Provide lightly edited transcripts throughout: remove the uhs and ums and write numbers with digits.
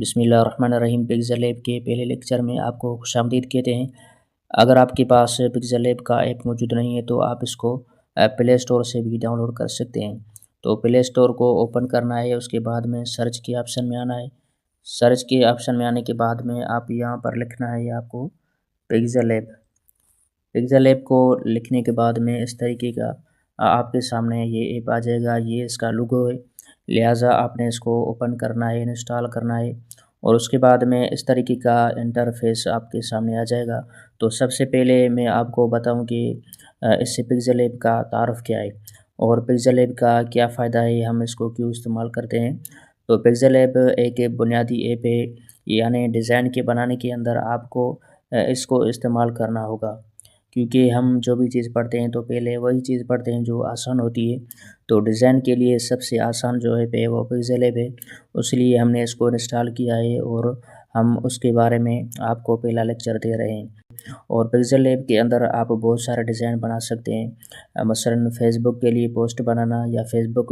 बिस्मिल्लाहिर्रहमानिर्रहीम। Pixel app के पहले लेक्चर में आपको खुशामदीद कहते हैं। अगर आपके पास पिक्सेल ऐप का ऐप मौजूद नहीं है तो आप इसको प्ले स्टोर से भी डाउनलोड कर सकते हैं। तो प्ले स्टोर को ओपन करना है, उसके बाद में सर्च के ऑप्शन में आना है। सर्च के ऑप्शन में आने के बाद में आप यहाँ पर लिखना है आपको पिक्सेल ऐप। पिक्सेल ऐप को लिखने के बाद में इस तरीके का आपके सामने ये ऐप आ जाएगा। ये इसका लोगो है, लिहाजा आपने इसको ओपन करना है, इंस्टॉल करना है और उसके बाद में इस तरीके का इंटरफेस आपके सामने आ जाएगा। तो सबसे पहले मैं आपको बताऊं कि इससे पिक्सेल ऐप का तारुफ क्या है और पिक्सेल ऐप का क्या फ़ायदा है, हम इसको क्यों इस्तेमाल करते हैं। तो पिक्सेल ऐप एक बुनियादी ऐप है, यानी डिज़ाइन के बनाने के अंदर आपको इसको इस्तेमाल करना होगा, क्योंकि हम जो भी चीज़ पढ़ते हैं तो पहले वही चीज़ पढ़ते हैं जो आसान होती है। तो डिज़ाइन के लिए सबसे आसान जो है पे वो पिक्सेल ऐप है, इसलिए हमने इसको इंस्टॉल किया है और हम उसके बारे में आपको पहला लेक्चर दे रहे हैं। और पिक्सेल ऐप के अंदर आप बहुत सारे डिज़ाइन बना सकते हैं, मसलन फेसबुक के लिए पोस्ट बनाना या फेसबुक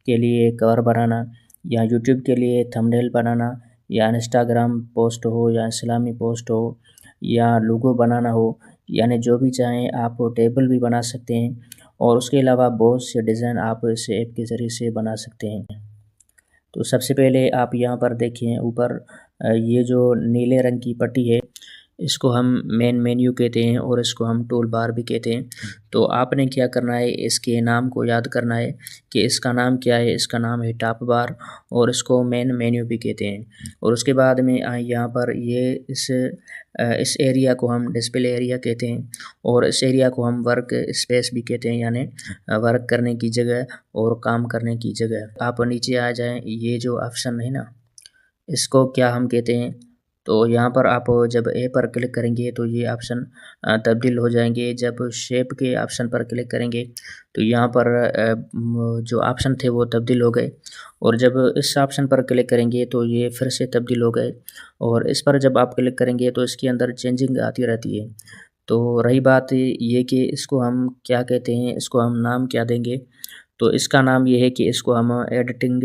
के लिए कवर बनाना या यूट्यूब के लिए थंबनेल बनाना या इंस्टाग्राम पोस्ट हो या इस्लामी पोस्ट हो या लोगो बनाना हो, यानी जो भी चाहें आप टेबल भी बना सकते हैं और उसके अलावा बहुत से डिज़ाइन आप इस ऐप के ज़रिए से बना सकते हैं। तो सबसे पहले आप यहाँ पर देखें ऊपर ये जो नीले रंग की पट्टी है, इसको हम मेन मेन्यू कहते हैं और इसको हम टूल बार भी कहते हैं। तो आपने क्या करना है, इसके नाम को याद करना है कि इसका नाम क्या है। इसका नाम है टॉप बार और इसको मेन मेन्यू भी कहते हैं। और उसके बाद में यहाँ पर ये इस एरिया को हम डिस्प्ले एरिया कहते हैं और इस एरिया को हम वर्क स्पेस भी कहते हैं, यानी वर्क करने की जगह और काम करने की जगह। आप नीचे आ जाएं, ये जो ऑप्शन है ना, इसको क्या हम कहते हैं। तो यहाँ पर आप जब ए पर क्लिक करेंगे तो ये ऑप्शन तब्दील हो जाएंगे। जब शेप के ऑप्शन पर क्लिक करेंगे तो यहाँ पर जो ऑप्शन थे वो तब्दील हो गए और जब इस ऑप्शन पर क्लिक करेंगे तो ये फिर से तब्दील हो गए और इस पर जब आप क्लिक करेंगे तो इसके अंदर चेंजिंग आती रहती है। तो रही बात ये कि इसको हम क्या कहते हैं, इसको हम नाम क्या देंगे। तो इसका नाम ये है कि इसको हम एडिटिंग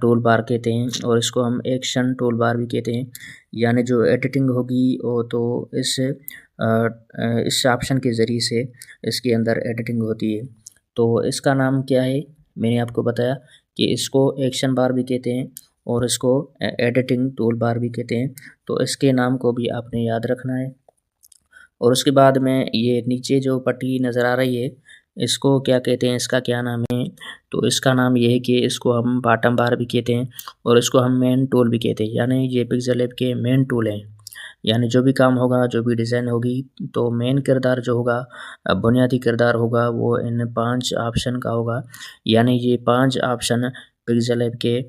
टूल बार कहते हैं और इसको हम एक्शन टूल बार भी कहते हैं, यानी जो एडिटिंग होगी वो तो इस ऑप्शन के ज़रिए से इसके अंदर एडिटिंग होती है। तो इसका नाम क्या है, मैंने आपको बताया कि इसको एक्शन बार भी कहते हैं और इसको एडिटिंग टूल बार भी कहते हैं। तो इसके नाम को भी आपने याद रखना है। और उसके बाद में ये नीचे जो पट्टी नज़र आ रही है, इसको क्या कहते हैं, इसका क्या नाम है। तो इसका नाम ये है कि इसको हम बॉटम बार भी कहते हैं और इसको हम मेन टूल भी कहते हैं, यानी ये पिक्सेल ऐप के मेन टूल हैं। यानी जो भी काम होगा, जो भी डिज़ाइन होगी, तो मेन किरदार जो होगा, बुनियादी किरदार होगा, वो इन 5 ऑप्शन का होगा। यानी ये 5 ऑप्शन पिक्सेल ऐप के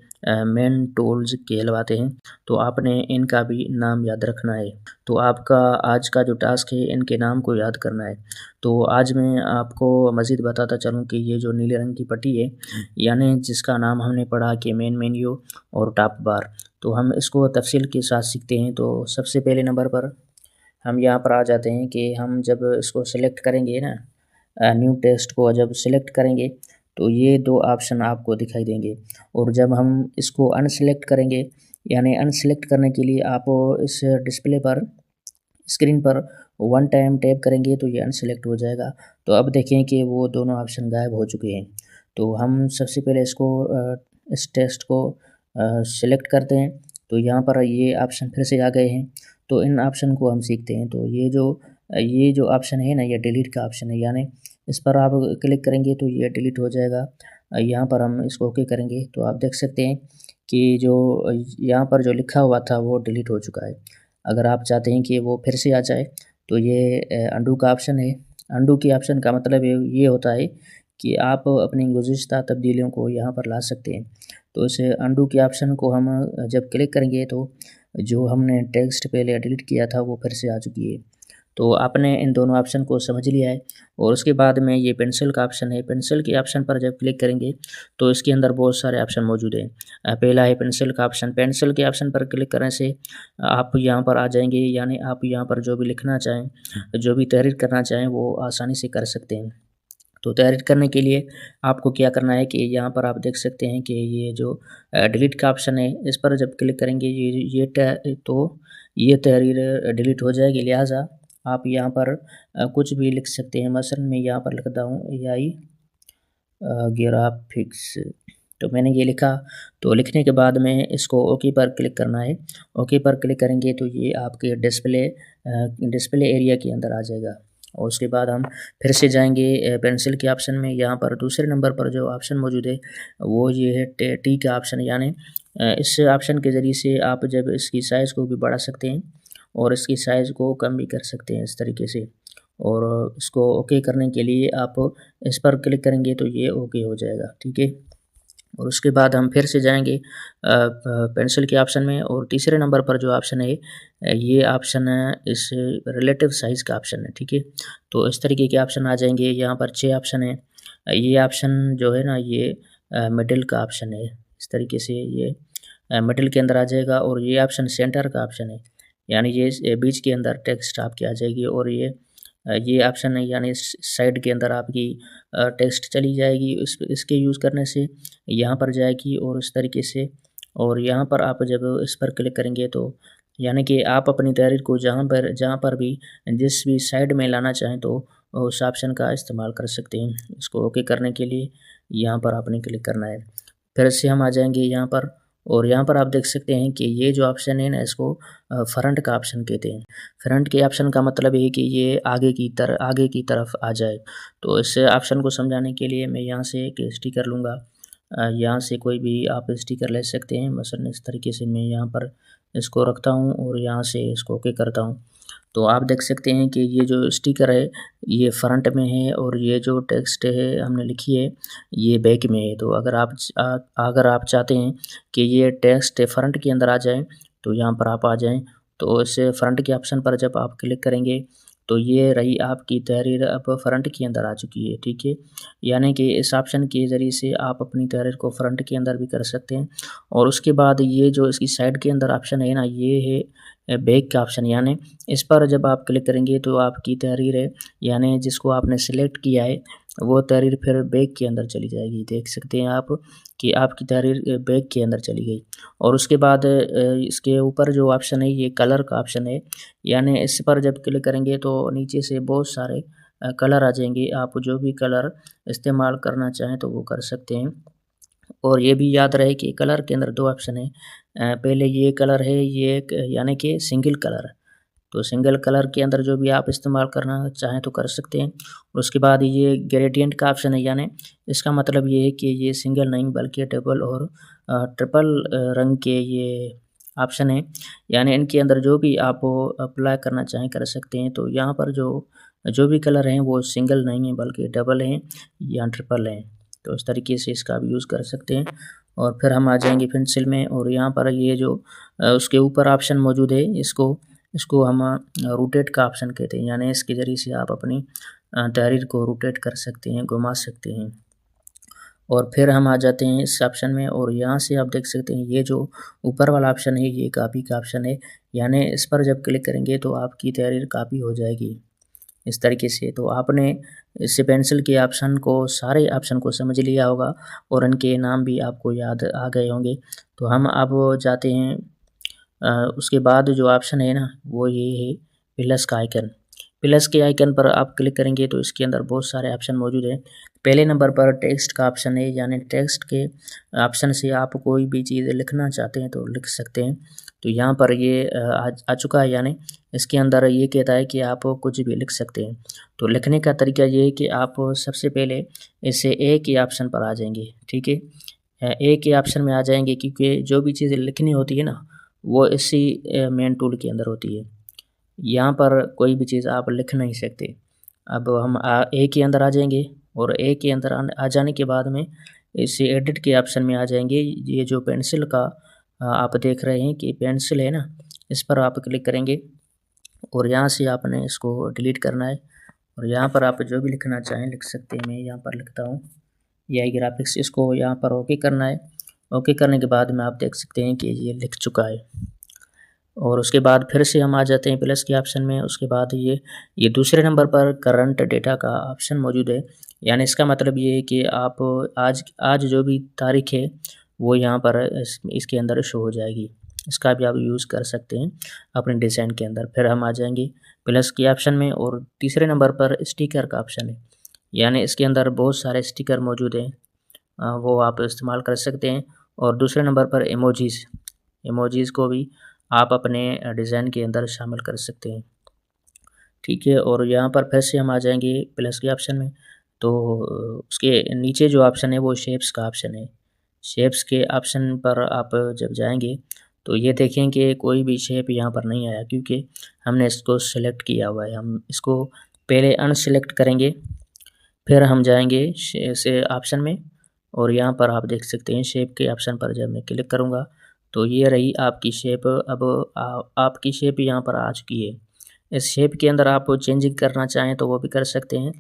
मेन टूल्स कहलवाते हैं। तो आपने इनका भी नाम याद रखना है। तो आपका आज का जो टास्क है, इनके नाम को याद करना है। तो आज मैं आपको मज़ीद बताता चलूँ कि ये जो नीले रंग की पट्टी है, यानी जिसका नाम हमने पढ़ा कि मेन मेन्यू और टॉप बार, तो हम इसको तफसील के साथ सीखते हैं। तो सबसे पहले नंबर पर हम यहाँ पर आ जाते हैं कि हम जब इसको सिलेक्ट करेंगे ना, न्यू टेक्स्ट को जब सिलेक्ट करेंगे तो ये 2 ऑप्शन आपको दिखाई देंगे और जब हम इसको अनसिलेक्ट करेंगे, यानी अनसिलेक्ट करने के लिए आप इस डिस्प्ले पर स्क्रीन पर 1 टाइम टैप करेंगे तो ये अनसिलेक्ट हो जाएगा। तो अब देखें कि वो दोनों ऑप्शन गायब हो चुके हैं। तो हम सबसे पहले इसको इस टेक्स्ट को सिलेक्ट करते हैं तो यहाँ पर ये ऑप्शन फिर से आ गए हैं। तो इन ऑप्शन को हम सीखते हैं। तो ये जो ऑप्शन है ना, ये डिलीट का ऑप्शन है, यानी इस पर आप क्लिक करेंगे तो ये डिलीट हो जाएगा। यहाँ पर हम इसको ओके करेंगे तो आप देख सकते हैं कि जो यहाँ पर जो लिखा हुआ था वो डिलीट हो चुका है। अगर आप चाहते हैं कि वो फिर से आ जाए तो ये अंडू का ऑप्शन है। अंडू के ऑप्शन का मतलब ये होता है कि आप अपनी गुज़िश्ता तब्दीलियों को यहाँ पर ला सकते हैं। तो इस अंडू के ऑप्शन को हम जब क्लिक करेंगे तो जो हमने टेक्स्ट पहले डिलीट किया था वो फिर से आ चुकी है। तो आपने इन दोनों ऑप्शन को समझ लिया है। और उसके बाद में ये पेंसिल का ऑप्शन है। पेंसिल के ऑप्शन पर जब क्लिक करेंगे तो इसके अंदर बहुत सारे ऑप्शन मौजूद हैं। पहला है पेंसिल का ऑप्शन। पेंसिल के ऑप्शन पर क्लिक करने से आप यहाँ पर आ जाएंगे, यानी आप यहाँ पर जो भी लिखना चाहें, जो भी तहरीर करना चाहें वो आसानी से कर सकते हैं। तो तैयारी करने के लिए आपको क्या करना है कि यहाँ पर आप देख सकते हैं कि ये जो डिलीट का ऑप्शन है, इस पर जब क्लिक करेंगे ये तहरीर डिलीट हो जाएगी। लिहाजा आप यहाँ पर कुछ भी लिख सकते हैं। मसलन मैं यहाँ पर लिखता हूँ एआई ग्राफिक्स, तो मैंने ये लिखा। तो लिखने के बाद में इसको ओके पर क्लिक करना है। ओके पर क्लिक करेंगे तो ये आपके डिस्प्ले एरिया के अंदर आ जाएगा। और उसके बाद हम फिर से जाएंगे पेंसिल के ऑप्शन में। यहाँ पर दूसरे नंबर पर जो ऑप्शन मौजूद है वो ये है टी का ऑप्शन, यानी इस ऑप्शन के ज़रिए से आप जब इसकी साइज़ को भी बढ़ा सकते हैं और इसकी साइज़ को कम भी कर सकते हैं इस तरीके से। और इसको ओके करने के लिए आप इस पर क्लिक करेंगे तो ये ओके हो जाएगा, ठीक है। और उसके बाद हम फिर से जाएंगे पेंसिल के ऑप्शन में, और तीसरे नंबर पर जो ऑप्शन है ये ऑप्शन है इस रिलेटिव साइज़ का ऑप्शन है, ठीक है। तो इस तरीके के ऑप्शन आ जाएंगे। यहाँ पर 6 ऑप्शन है। ये ऑप्शन जो है ना ये मिडिल का ऑप्शन है। इस तरीके से ये मिडिल के अंदर आ जाएगा। और ये ऑप्शन सेंटर का ऑप्शन है, यानी ये बीच के अंदर टेक्स्ट आपकी आ जाएगी। और ये ऑप्शन है, यानी साइड के अंदर आपकी टेक्स्ट चली जाएगी। इसके यूज़ करने से यहाँ पर जाएगी और इस तरीके से। और यहाँ पर आप जब इस पर क्लिक करेंगे तो यानी कि आप अपनी तहरीर को जहाँ पर भी जिस भी साइड में लाना चाहें तो उस ऑप्शन का इस्तेमाल कर सकते हैं। इसको ओके करने के लिए यहाँ पर आपने क्लिक करना है। फिर से हम आ जाएंगे यहाँ पर, और यहाँ पर आप देख सकते हैं कि ये जो ऑप्शन है ना इसको फ्रंट का ऑप्शन कहते हैं। फ्रंट के ऑप्शन का मतलब है कि ये आगे की तरफ आ जाए। तो इस ऑप्शन को समझाने के लिए मैं यहाँ से एक स्टिकर लूँगा। यहाँ से कोई भी आप स्टिकर ले सकते हैं। मसलन इस तरीके से मैं यहाँ पर इसको रखता हूँ और यहाँ से इसको ओके करता हूँ। तो आप देख सकते हैं कि ये जो स्टिकर है ये फ्रंट में है और ये जो टेक्स्ट है हमने लिखी है ये बैक में है। तो अगर आप चाहते हैं कि ये टेक्स्ट फ्रंट के अंदर आ जाए तो यहाँ पर आप आ जाएं। तो इस फ्रंट के ऑप्शन पर जब आप क्लिक करेंगे तो ये रही आपकी तहरीर अब फ्रंट के अंदर आ चुकी है, ठीक है। यानी कि इस ऑप्शन के ज़रिए से आप अपनी तहरीर को फ्रंट के अंदर भी कर सकते हैं। और उसके बाद ये जो इसकी साइड के अंदर ऑप्शन है ना ये है बैक का ऑप्शन, यानी इस पर जब आप क्लिक करेंगे तो आपकी तहरीर है यानी जिसको आपने सेलेक्ट किया है वो तहरीर फिर बैक के अंदर चली जाएगी। देख सकते हैं आप कि आपकी तहरीर बैक के अंदर चली गई। और उसके बाद इसके ऊपर जो ऑप्शन है ये कलर का ऑप्शन है, यानी इस पर जब क्लिक करेंगे तो नीचे से बहुत सारे कलर आ जाएंगे। आप जो भी कलर इस्तेमाल करना चाहें तो वो कर सकते हैं। और ये भी याद रहे कि कलर के अंदर 2 ऑप्शन है। पहले ये कलर है ये एक यानी कि सिंगल कलर, तो सिंगल कलर के अंदर जो भी आप इस्तेमाल करना चाहें तो कर सकते हैं। उसके बाद ये ग्रेडियंट का ऑप्शन है, यानी इसका मतलब ये है कि ये सिंगल नहीं बल्कि डबल और ट्रिपल रंग के ये ऑप्शन है, यानी इनके अंदर जो भी आप अप्लाई करना चाहें कर सकते हैं। तो यहाँ पर जो भी कलर हैं वो सिंगल नहीं है बल्कि डबल हैं या ट्रिपल हैं। तो इस तरीके से इसका भी यूज़ कर सकते हैं। और फिर हम आ जाएंगे पेंसिल में, और यहाँ पर ये जो उसके ऊपर ऑप्शन मौजूद है इसको हम रोटेट का ऑप्शन कहते हैं, यानी इसके ज़रिए से आप अपनी तहरीर को रोटेट कर सकते हैं, घुमा सकते हैं। और फिर हम आ जाते हैं इस ऑप्शन में, और यहाँ से आप देख सकते हैं ये जो ऊपर वाला ऑप्शन है ये कॉपी का ऑप्शन है, यानी इस पर जब क्लिक करेंगे तो आपकी तहरीर कॉपी हो जाएगी इस तरीके से। तो आपने इस पेंसिल के सारे ऑप्शन को समझ लिया होगा और इनके नाम भी आपको याद आ गए होंगे। तो हम अब जाते हैं उसके बाद जो ऑप्शन है ना वो ये है प्लस का आइकन। प्लस के आइकन पर आप क्लिक करेंगे तो इसके अंदर बहुत सारे ऑप्शन मौजूद हैं। पहले नंबर पर टेक्स्ट का ऑप्शन है, यानी टेक्स्ट के ऑप्शन से आप कोई भी चीज़ लिखना चाहते हैं तो लिख सकते हैं। तो यहाँ पर ये आ चुका है, यानी इसके अंदर ये कहता है कि आप कुछ भी लिख सकते हैं। तो लिखने का तरीका ये है कि आप सबसे पहले इसे ए के ऑप्शन पर आ जाएंगे, ठीक है। ए के ऑप्शन में आ जाएंगे क्योंकि जो भी चीज़ें लिखनी होती है ना वो इसी मेन टूल के अंदर होती है। यहाँ पर कोई भी चीज़ आप लिख नहीं सकते। अब हम ए के अंदर आ जाएंगे, और ए के अंदर आ जाने के बाद में इसे एडिट के ऑप्शन में आ जाएंगे। ये जो पेंसिल का आप देख रहे हैं कि पेंसिल है ना इस पर आप क्लिक करेंगे और यहाँ से आपने इसको डिलीट करना है। और यहाँ पर आप जो भी लिखना चाहें लिख सकते हैं। मैं यहाँ पर लिखता हूँ एआई ग्राफिक्स, इसको यहाँ पर ओके करना है। ओके करने के बाद में आप देख सकते हैं कि ये लिख चुका है। और उसके बाद फिर से हम आ जाते हैं प्लस के ऑप्शन में। उसके बाद ये दूसरे नंबर पर करंट डेटा का ऑप्शन मौजूद है, यानी इसका मतलब ये है कि आप आज आज जो भी तारीख है वो यहाँ पर इसके अंदर शो हो जाएगी। इसका भी आप यूज़ कर सकते हैं अपने डिज़ाइन के अंदर। फिर हम आ जाएंगे प्लस के ऑप्शन में और तीसरे नंबर पर स्टिकर का ऑप्शन है। यानी इसके अंदर बहुत सारे स्टिकर मौजूद हैं, वो आप इस्तेमाल कर सकते हैं। और दूसरे नंबर पर इमोजीज़, इमोजीज़ को भी आप अपने डिज़ाइन के अंदर शामिल कर सकते हैं। ठीक है, और यहाँ पर फिर से हम आ जाएँगे प्लस के ऑप्शन में, तो उसके नीचे जो ऑप्शन है वो शेप्स का ऑप्शन है। शेप्स के ऑप्शन पर आप जब जाएँगे तो ये देखें कि कोई भी शेप यहाँ पर नहीं आया, क्योंकि हमने इसको सेलेक्ट किया हुआ है। हम इसको पहले अनसेलेक्ट करेंगे, फिर हम जाएँगे से ऑप्शन में, और यहाँ पर आप देख सकते हैं शेप के ऑप्शन पर जब मैं क्लिक करूँगा तो ये रही आपकी शेप। अब आपकी शेप यहाँ पर आ चुकी है। इस शेप के अंदर आप चेंजिंग करना चाहें तो वो भी कर सकते हैं,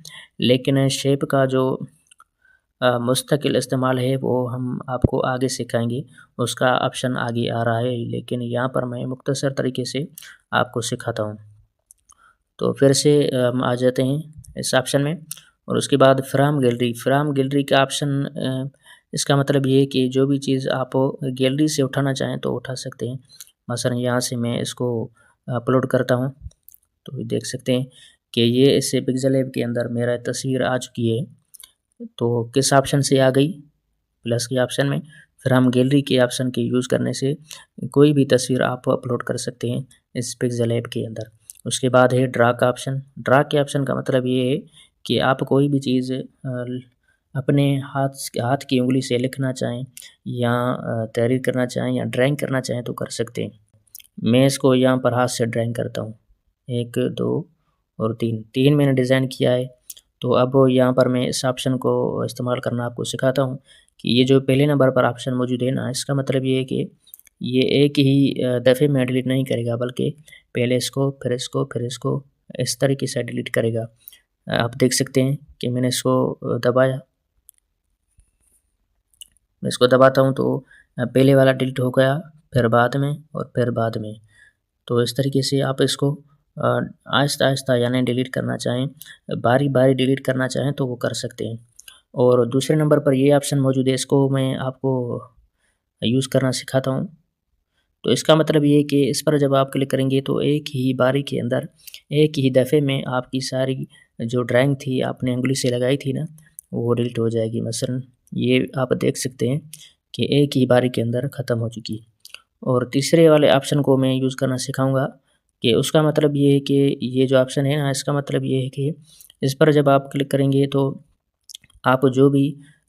लेकिन शेप का जो मुस्तकिल इस्तेमाल है वो हम आपको आगे सिखाएँगे, उसका ऑप्शन आगे आ रहा है, लेकिन यहाँ पर मैं मुख्तसर तरीके से आपको सिखाता हूँ। तो फिर से हम आ जाते हैं इस ऑप्शन में, और उसके बाद फ्रॉम गैलरी, फ्रॉम गैलरी का ऑप्शन इसका मतलब ये है कि जो भी चीज़ आप गैलरी से उठाना चाहें तो उठा सकते हैं। मसलन यहाँ से मैं इसको अपलोड करता हूँ, तो ये देख सकते हैं कि ये इस पिक्सेल ऐप के अंदर मेरा तस्वीर आ चुकी है। तो किस ऑप्शन से आ गई? प्लस के ऑप्शन में। फिर हम गैलरी के ऑप्शन के यूज़ करने से कोई भी तस्वीर आप अपलोड कर सकते हैं इस पिक्सेल ऐप के अंदर। उसके बाद है ड्रा का ऑप्शन। ड्रा के ऑप्शन का मतलब ये है कि आप कोई भी चीज़ अपने हाथ की उँगली से लिखना चाहें या तहरीर करना चाहें या ड्राइंग करना चाहें तो कर सकते हैं। मैं इसको यहाँ पर हाथ से ड्राइंग करता हूँ। 1, 2 और 3, 3 मैंने डिज़ाइन किया है। तो अब यहाँ पर मैं इस ऑप्शन को इस्तेमाल करना आपको सिखाता हूँ कि ये जो पहले नंबर पर ऑप्शन मौजूद है ना, इसका मतलब ये है कि ये एक ही दफ़े में डिलीट नहीं करेगा, बल्कि पहले इसको, फिर इसको, फिर इसको, इस तरीके से डिलीट करेगा। आप देख सकते हैं कि मैंने इसको दबाया, मैं इसको दबाता हूँ तो पहले वाला डिलीट हो गया, फिर बाद में और फिर बाद में। तो इस तरीके से आप इसको आहिस्ता-आहिस्ता यानी डिलीट करना चाहें, बारी-बारी डिलीट करना चाहें तो वो कर सकते हैं। और दूसरे नंबर पर ये ऑप्शन मौजूद है, इसको मैं आपको यूज़ करना सिखाता हूँ। तो इसका मतलब ये है कि इस पर जब आप क्लिक करेंगे तो एक ही बारी के अंदर, एक ही दफ़े में आपकी सारी जो ड्राइंग थी आपने उँगली से लगाई थी ना, वो डिलीट हो जाएगी। मसलन ये आप देख सकते हैं कि एक ही बारी के अंदर ख़त्म हो चुकी है। और तीसरे वाले ऑप्शन को मैं यूज़ करना सिखाऊँगा कि उसका मतलब ये है कि ये जो ऑप्शन है ना, इसका मतलब ये है कि इस पर जब आप क्लिक करेंगे तो आप जो भी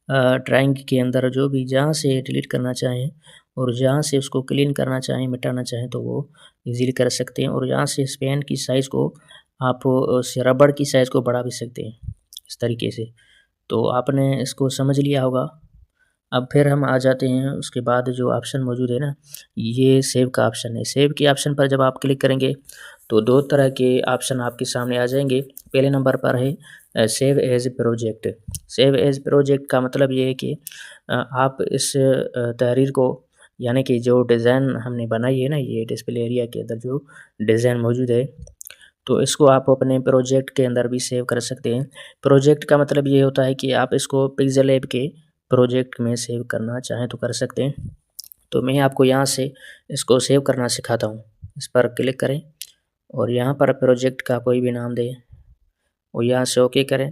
ड्राइंग के अंदर जो भी जहाँ से डिलीट करना चाहें और जहाँ से उसको क्लीन करना चाहें, मिटाना चाहें तो वो ईज़िली कर सकते हैं। और यहाँ से इस पेन की साइज़ को आप उस रबड़ की साइज़ को बढ़ा भी सकते हैं, इस तरीके से। तो आपने इसको समझ लिया होगा। अब फिर हम आ जाते हैं उसके बाद जो ऑप्शन मौजूद है ना, ये सेव का ऑप्शन है। सेव के ऑप्शन पर जब आप क्लिक करेंगे तो 2 तरह के ऑप्शन आपके सामने आ जाएँगे। पहले नंबर पर है save as project. Save as project का मतलब ये है कि आप इस तहरीर को, यानी कि जो डिज़ाइन हमने बनाई है ना, ये डिस्प्ले एरिया के अंदर जो डिज़ाइन मौजूद है, तो इसको आप अपने प्रोजेक्ट के अंदर भी सेव कर सकते हैं। प्रोजेक्ट का मतलब ये होता है कि आप इसको पिक्सेल ऐप के प्रोजेक्ट में सेव करना चाहें तो कर सकते हैं। तो मैं आपको यहाँ से इसको सेव करना सिखाता हूँ। इस पर क्लिक करें और यहाँ पर प्रोजेक्ट का कोई भी नाम दें और यहाँ से ओके करें।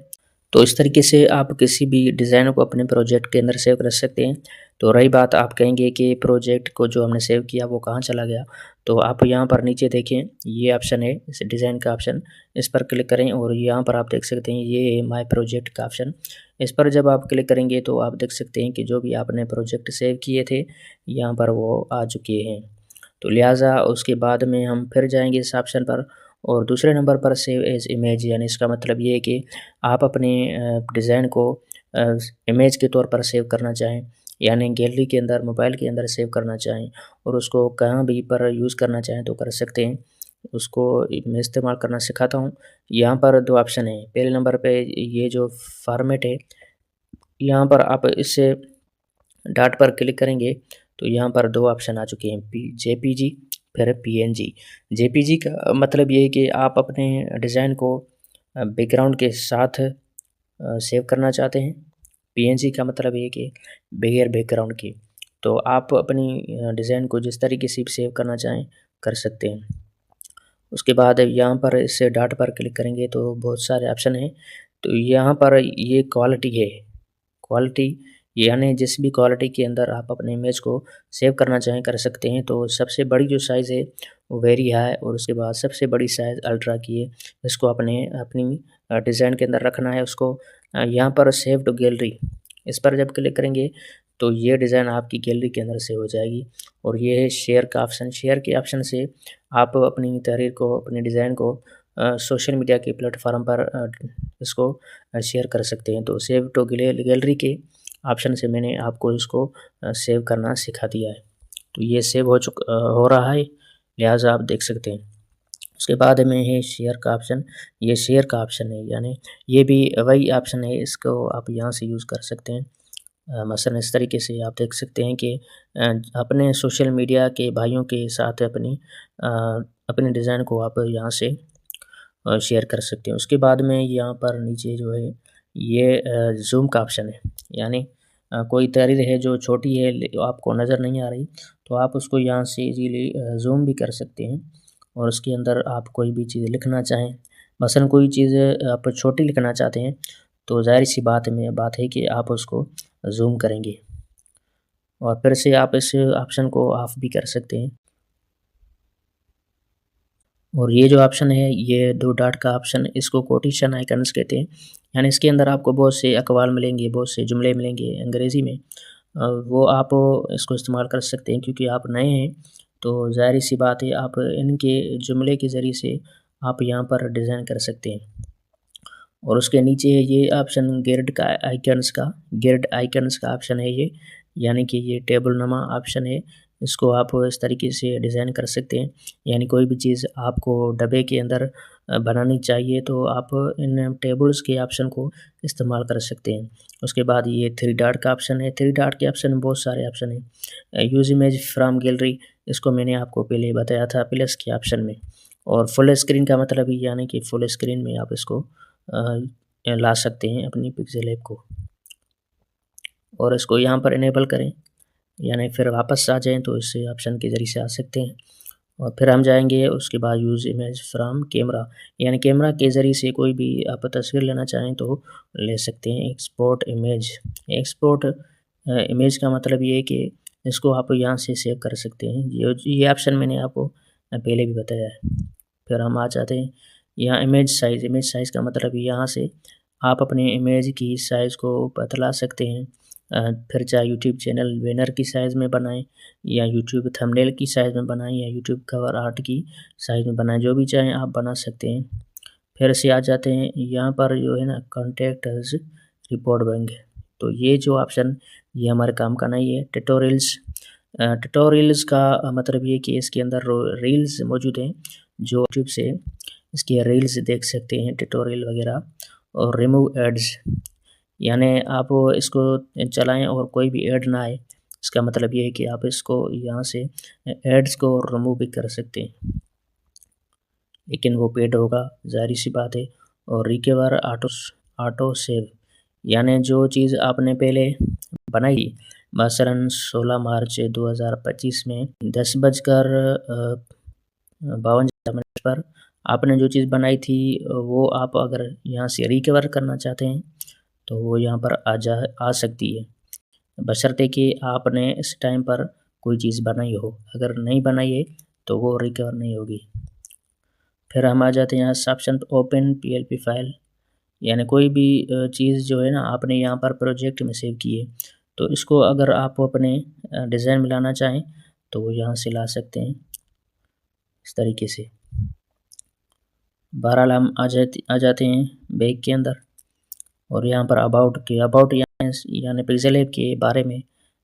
तो इस तरीके से आप किसी भी डिज़ाइन को अपने प्रोजेक्ट के अंदर सेव कर सकते हैं। तो रही बात, आप कहेंगे कि प्रोजेक्ट को जो हमने सेव किया वो कहाँ चला गया? तो आप यहाँ पर नीचे देखें, ये ऑप्शन है इस डिज़ाइन का ऑप्शन, इस पर क्लिक करें और यहाँ पर आप देख सकते हैं ये है माय प्रोजेक्ट का ऑप्शन। इस पर जब आप क्लिक करेंगे तो आप देख सकते हैं कि जो भी आपने प्रोजेक्ट सेव किए थे, यहाँ पर वो आ चुके हैं। तो लिहाज़ा उसके बाद में हम फिर जाएँगे इस ऑप्शन पर और दूसरे नंबर पर सेव एज़ इमेज, यानी इसका मतलब ये है कि आप अपने डिज़ाइन को इमेज के तौर पर सेव करना चाहें, यानी गैलरी के अंदर, मोबाइल के अंदर सेव करना चाहें और उसको कहाँ भी पर यूज़ करना चाहें तो कर सकते हैं। उसको मैं इस्तेमाल करना सिखाता हूँ। यहाँ पर 2 ऑप्शन हैं। पहले नंबर पे ये जो फ़ॉर्मेट है, यहाँ पर आप इस डॉट पर क्लिक करेंगे तो यहाँ पर 2 ऑप्शन आ चुके हैं, जेपीजी फिर पीएनजी। जेपीजी का मतलब ये है कि आप अपने डिज़ाइन को बैकग्राउंड के साथ सेव करना चाहते हैं। पीएनजी का मतलब है कि बगैर बैकग्राउंड के। तो आप अपनी डिज़ाइन को जिस तरीके से भी सेव करना चाहें, कर सकते हैं। उसके बाद यहाँ पर इस डॉट पर क्लिक करेंगे तो बहुत सारे ऑप्शन हैं। तो यहाँ पर ये क्वालिटी है, क्वालिटी यानी जिस भी क्वालिटी के अंदर आप अपने इमेज को सेव करना चाहें कर सकते हैं। तो सबसे बड़ी जो साइज़ है वो वेरी हाई और उसके बाद सबसे बड़ी साइज़ अल्ट्रा की है। इसको अपनी डिज़ाइन के अंदर रखना है उसको। यहाँ पर सेव टू गैलरी, इस पर जब क्लिक करेंगे तो ये डिज़ाइन आपकी गैलरी के अंदर सेव हो जाएगी। और ये है शेयर का ऑप्शन, शेयर के ऑप्शन से आप अपनी तहरीर को, अपने डिज़ाइन को सोशल मीडिया के प्लेटफ़ॉर्म पर इसको शेयर कर सकते हैं। तो सेव टू गैलरी के ऑप्शन से मैंने आपको इसको सेव करना सिखा दिया है। तो ये सेव हो रहा है, लिहाज़ा आप देख सकते हैं। उसके बाद में है शेयर का ऑप्शन, ये शेयर का ऑप्शन है, यानी ये भी वही ऑप्शन है, इसको आप यहाँ से यूज़ कर सकते हैं। मसलन इस तरीके से आप देख सकते हैं कि अपने सोशल मीडिया के भाइयों के साथ अ, अपने डिज़ाइन को आप यहाँ से शेयर कर सकते हैं। उसके बाद में यहाँ पर नीचे जो है ये ज़ूम का ऑप्शन है, यानी कोई तहरीर है जो छोटी है आपको नज़र नहीं आ रही, तो आप उसको यहाँ से इजीली ज़ूम भी कर सकते हैं। और उसके अंदर आप कोई भी चीज़ लिखना चाहें, मसलन कोई चीज़ आप छोटी लिखना चाहते हैं, तो ज़ाहिर-सी बात है कि आप उसको ज़ूम करेंगे। और फिर से आप इस ऑप्शन को ऑफ भी कर सकते हैं। और ये जो ऑप्शन है, ये 2 डॉट का ऑप्शन, इसको कोटेशन आइकन्स कहते हैं। यानी इसके अंदर आपको बहुत से अक़वाल मिलेंगे, बहुत से जुमले मिलेंगे अंग्रेज़ी में। वो आप इसको इस्तेमाल कर सकते हैं क्योंकि आप नए हैं, तो ज़ाहिर-सी बात है आप इनके जुमले के ज़रिए से आप यहाँ पर डिज़ाइन कर सकते हैं। और उसके नीचे है ये ऑप्शन ग्रिड आइकन्स का ऑप्शन है ये, यानी कि ये टेबल नुमा ऑप्शन है। इसको आप इस तरीके से डिज़ाइन कर सकते हैं, यानी कोई भी चीज़ आपको डब्बे के अंदर बनानी चाहिए तो आप इन टेबल्स के ऑप्शन को इस्तेमाल कर सकते हैं। उसके बाद ये 3 डॉट का ऑप्शन है, 3 डॉट के ऑप्शन में बहुत सारे ऑप्शन हैं। यूज़ इमेज फ्रॉम गैलरी, इसको मैंने आपको पहले ही बताया था प्लस के ऑप्शन में। और फुल स्क्रीन का मतलब ये, यानी कि फुल स्क्रीन में आप इसको अ, ला सकते हैं अपनी पिक्सेल ऐप को। और इसको यहाँ पर इनेबल करें, यानी फिर वापस आ जाएँ तो इस ऑप्शन के ज़रिए से आ सकते हैं। और फिर हम जाएँगे उसके बाद यूज़ इमेज फ्रॉम कैमरा, यानी कैमरा के ज़रिए से कोई भी आप तस्वीर लेना चाहें तो ले सकते हैं। एक्सपोर्ट इमेज का मतलब ये है कि इसको आप यहाँ से सेव कर सकते हैं। ये ऑप्शन मैंने आपको पहले भी बताया है। फिर हम आ जाते हैं यहाँ इमेज साइज़ का मतलब यहाँ से आप अपने इमेज की साइज़ को बदला सकते हैं। फिर चाहे यूट्यूब चैनल बैनर की साइज़ में बनाएँ या यूट्यूब थंबनेल की साइज़ में बनाएँ या यूट्यूब कवर आर्ट की साइज़ में बनाएँ, जो भी चाहें आप बना सकते हैं। फिर से आ जाते हैं यहाँ पर जो है ना कॉन्टैक्ट अस रिपोर्ट बैंक, तो ये जो ऑप्शन ये हमारे काम का नहीं है। ट्यूटोरियल्स का मतलब ये कि इसके अंदर रील्स मौजूद हैं, जो यूट्यूब से इसके रील्स देख सकते हैं ट्यूटोरियल वगैरह। और रिमूव एड्स, यानी आप इसको चलाएँ और कोई भी ऐड ना आए, इसका मतलब ये है कि आप इसको यहाँ से एड्स को रिमूव भी कर सकते हैं, लेकिन वो पेड होगा, ज़ाहिर-सी बात है। और रिकवर ऑटो सेव, यानी जो चीज़ आपने पहले बनाई, मसलन 16 मार्च 2025 में 10 बजकर 52 मिनट पर आपने जो चीज़ बनाई थी, वो आप अगर यहाँ से रिकवर करना चाहते हैं तो वो यहाँ पर आ सकती है, बशर्ते कि आपने इस टाइम पर कोई चीज़ बनाई हो। अगर नहीं बनाई है तो वो रिकवर नहीं होगी। फिर हम आ जाते हैं यहाँ से ऑप्शन पे ओपन पीएलपी फाइल, यानी कोई भी चीज़ जो है ना आपने यहाँ पर प्रोजेक्ट में सेव की है, तो इसको अगर आप अपने डिज़ाइन में लाना चाहें तो वो यहाँ से ला सकते हैं इस तरीके से। बहरहाल हम आ जाते हैं बैग के अंदर और यहाँ पर अबाउट यानी पिक्सेल ऐप के बारे में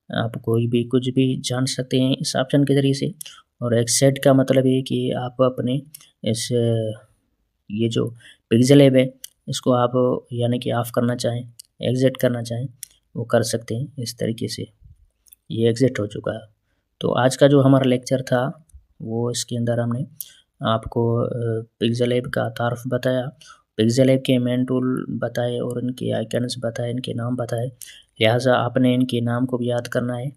आप कोई भी कुछ भी जान सकते हैं इस ऑप्शन के ज़रिए से। और एक्सेट का मतलब ये है कि आप अपने इस ये जो पिक्सेल ऐप है इसको आप यानी कि ऑफ़ करना चाहें, एग्ज़िट करना चाहें, वो कर सकते हैं इस तरीके से। ये एग्ज़िट हो चुका है। तो आज का जो हमारा लेक्चर था वो इसके अंदर हमने आपको पिक्सेल ऐप का तारुफ़ बताया। पिक्सेल ऐप के मेन टूल बताए और इनके आइकन्स बताए, इनके नाम बताए, लिहाज़ा आपने इनके नाम को भी याद करना है।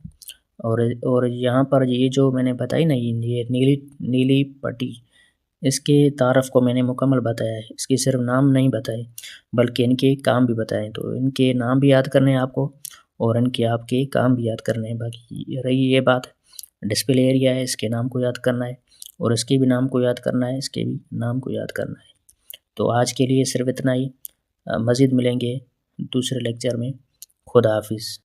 और यहाँ पर ये जो मैंने बताई ना ये नीली नीली पट्टी, इसके तारफ़ को मैंने मुकम्मल बताया है, इसके सिर्फ़ नाम नहीं बताए, बल्कि इनके काम भी बताए। तो इनके नाम भी याद करने हैं आपको और इनके आपके काम भी याद करने हैं। बाकी रही ये बात, डिस्प्ले एरिया है, इसके नाम को याद करना है और इसके भी नाम को याद करना है, इसके भी नाम को याद करना है। तो आज के लिए सिर्फ़ इतना ही। मज़ीद मिलेंगे दूसरे लेक्चर में। खुदा हाफ़िज़।